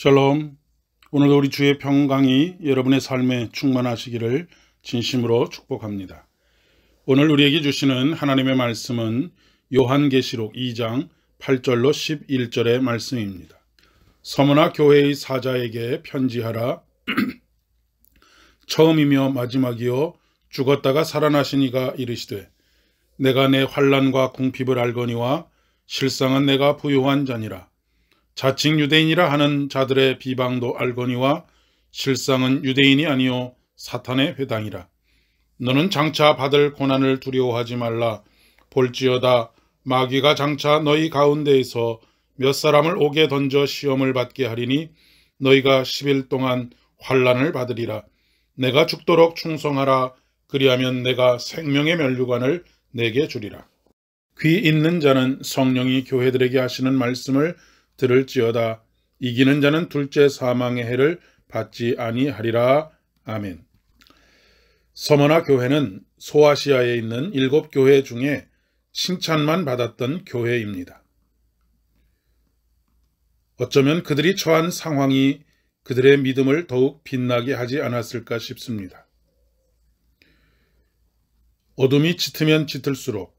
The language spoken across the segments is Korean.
샬롬. 오늘 우리 주의 평강이 여러분의 삶에 충만하시기를 진심으로 축복합니다. 오늘 우리에게 주시는 하나님의 말씀은 요한계시록 2장 8절로 11절의 말씀입니다. 서머나 교회의 사자에게 편지하라. 처음이며 마지막이요 죽었다가 살아나신 이가 이르시되 내가 내 환난과 궁핍을 알거니와 실상은 내가 부요한 자니라. 자칭 유대인이라 하는 자들의 비방도 알거니와 실상은 유대인이 아니요 사탄의 회당이라. 너는 장차 받을 고난을 두려워하지 말라. 볼지어다 마귀가 장차 너희 가운데에서 몇 사람을 옥에 던져 시험을 받게 하리니 너희가 10일 동안 환난을 받으리라. 내가 죽도록 충성하라. 그리하면 내가 생명의 면류관을 내게 주리라. 귀 있는 자는 성령이 교회들에게 하시는 말씀을 들을지어다. 이기는 자는 둘째 사망의 해를 받지 아니하리라. 아멘. 서머나 교회는 소아시아에 있는 7교회 중에 칭찬만 받았던 교회입니다. 어쩌면 그들이 처한 상황이 그들의 믿음을 더욱 빛나게 하지 않았을까 싶습니다. 어둠이 짙으면 짙을수록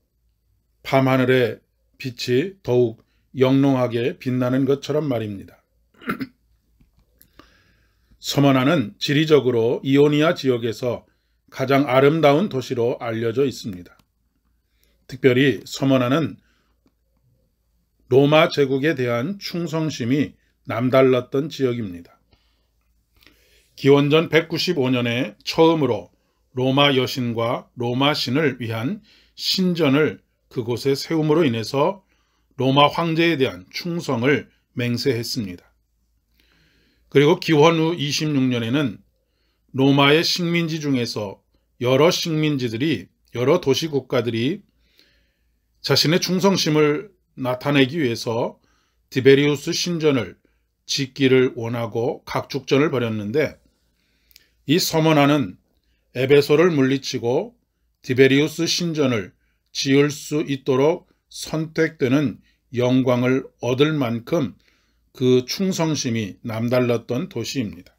밤하늘의 빛이 더욱 영롱하게 빛나는 것처럼 말입니다. 서머나는 지리적으로 이오니아 지역에서 가장 아름다운 도시로 알려져 있습니다. 특별히 서머나는 로마 제국에 대한 충성심이 남달랐던 지역입니다. 기원전 195년에 처음으로 로마 여신과 로마 신을 위한 신전을 그곳에 세움으로 인해서 로마 황제에 대한 충성을 맹세했습니다. 그리고 기원 후 26년에는 로마의 식민지 중에서 여러 식민지들이, 여러 도시 국가들이 자신의 충성심을 나타내기 위해서 디베리우스 신전을 짓기를 원하고 각축전을 벌였는데, 이 서머나는 에베소를 물리치고 디베리우스 신전을 지을 수 있도록 선택되는 영광을 얻을 만큼 그 충성심이 남달랐던 도시입니다.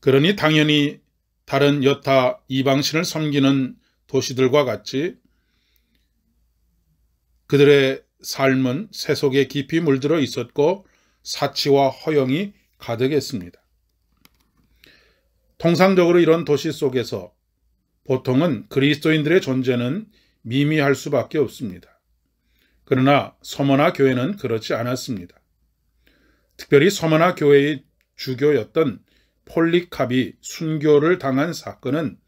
그러니 당연히 다른 여타 이방신을 섬기는 도시들과 같이 그들의 삶은 세속에 깊이 물들어 있었고 사치와 허영이 가득했습니다. 통상적으로 이런 도시 속에서 보통은 그리스도인들의 존재는 미미할 수밖에 없습니다. 그러나 서머나 교회는 그렇지 않았습니다. 특별히 서머나 교회의 주교였던 폴리캅이 순교를 당한 사건은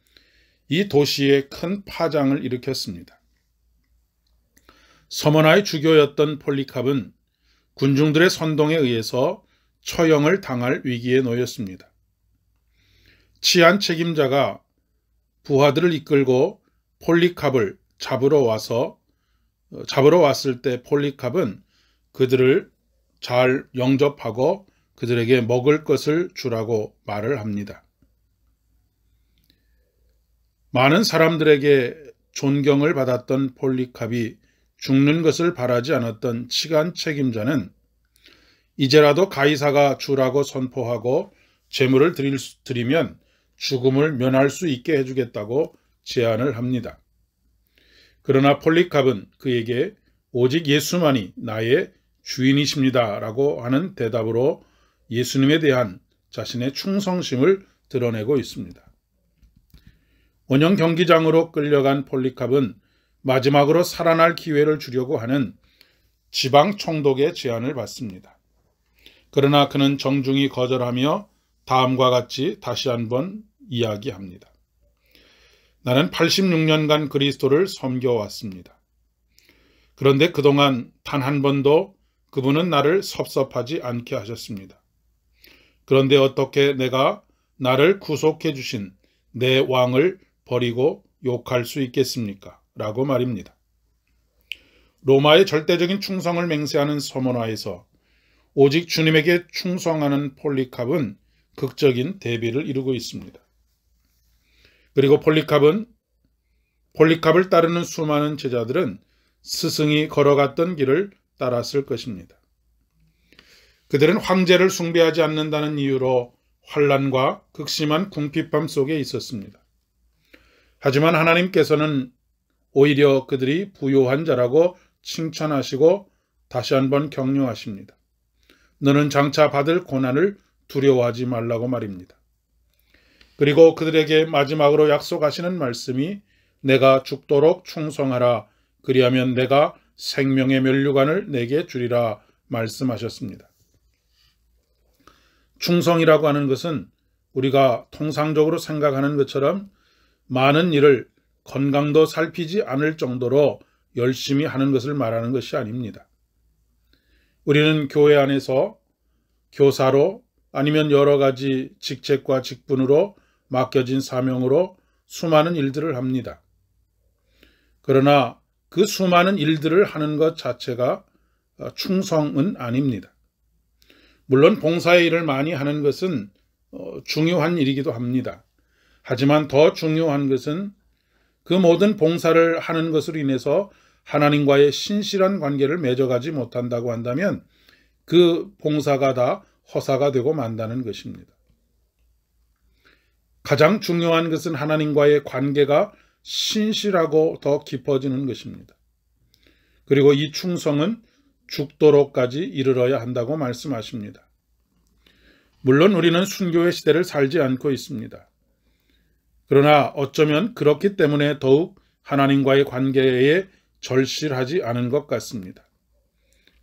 이 도시에 큰 파장을 일으켰습니다. 서머나의 주교였던 폴리캅은 군중들의 선동에 의해서 처형을 당할 위기에 놓였습니다. 치안 책임자가 부하들을 이끌고 폴리캅을 잡으러 왔을 때 폴리캅은 그들을 잘 영접하고 그들에게 먹을 것을 주라고 말을 합니다. 많은 사람들에게 존경을 받았던 폴리캅이 죽는 것을 바라지 않았던 치안 책임자는 이제라도 가이사가 주라고 선포하고 제물을 드리면 죽음을 면할 수 있게 해주겠다고 제안을 합니다. 그러나 폴리캅은 그에게 오직 예수만이 나의 주인이십니다 라고 하는 대답으로 예수님에 대한 자신의 충성심을 드러내고 있습니다. 원형 경기장으로 끌려간 폴리캅은 마지막으로 살아날 기회를 주려고 하는 지방 총독의 제안을 받습니다. 그러나 그는 정중히 거절하며 다음과 같이 다시 한번 이야기합니다. 나는 86년간 그리스도를 섬겨왔습니다. 그런데 그동안 단 한 번도 그분은 나를 섭섭하지 않게 하셨습니다. 그런데 어떻게 내가 나를 구속해 주신 내 왕을 버리고 욕할 수 있겠습니까? 라고 말입니다. 로마의 절대적인 충성을 맹세하는 서머나에서 오직 주님에게 충성하는 폴리캅은 극적인 대비를 이루고 있습니다. 그리고 폴리캅을 따르는 수많은 제자들은 스승이 걸어갔던 길을 따랐을 것입니다. 그들은 황제를 숭배하지 않는다는 이유로 환난과 극심한 궁핍함 속에 있었습니다. 하지만 하나님께서는 오히려 그들이 부요한 자라고 칭찬하시고 다시 한번 격려하십니다. 너는 장차 받을 고난을 두려워하지 말라고 말입니다. 그리고 그들에게 마지막으로 약속하시는 말씀이 내가 죽도록 충성하라 그리하면 내가 생명의 면류관을 내게 주리라 말씀하셨습니다. 충성이라고 하는 것은 우리가 통상적으로 생각하는 것처럼 많은 일을 건강도 살피지 않을 정도로 열심히 하는 것을 말하는 것이 아닙니다. 우리는 교회 안에서 교사로 아니면 여러 가지 직책과 직분으로 맡겨진 사명으로 수많은 일들을 합니다. 그러나 그 수많은 일들을 하는 것 자체가 충성은 아닙니다. 물론 봉사의 일을 많이 하는 것은 중요한 일이기도 합니다. 하지만 더 중요한 것은 그 모든 봉사를 하는 것으로 인해서 하나님과의 신실한 관계를 맺어가지 못한다고 한다면 그 봉사가 다 허사가 되고 만다는 것입니다. 가장 중요한 것은 하나님과의 관계가 신실하고 더 깊어지는 것입니다. 그리고 이 충성은 죽도록까지 이르러야 한다고 말씀하십니다. 물론 우리는 순교의 시대를 살지 않고 있습니다. 그러나 어쩌면 그렇기 때문에 더욱 하나님과의 관계에 절실하지 않은 것 같습니다.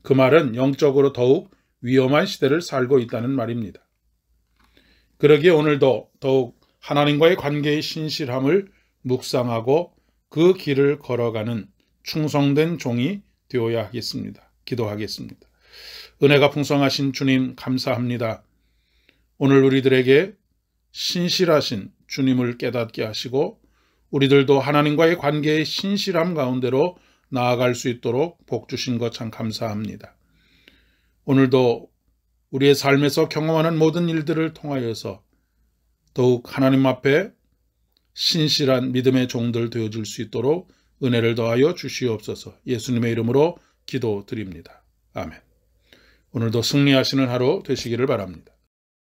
그 말은 영적으로 더욱 위험한 시대를 살고 있다는 말입니다. 그러기에 오늘도 더욱 하나님과의 관계의 신실함을 묵상하고 그 길을 걸어가는 충성된 종이 되어야 하겠습니다. 기도하겠습니다. 은혜가 풍성하신 주님 감사합니다. 오늘 우리들에게 신실하신 주님을 깨닫게 하시고 우리들도 하나님과의 관계의 신실함 가운데로 나아갈 수 있도록 복 주신 것 참 감사합니다. 오늘도 우리의 삶에서 경험하는 모든 일들을 통하여서 더욱 하나님 앞에 신실한 믿음의 종들 되어줄 수 있도록 은혜를 더하여 주시옵소서. 예수님의 이름으로 기도드립니다. 아멘. 오늘도 승리하시는 하루 되시기를 바랍니다.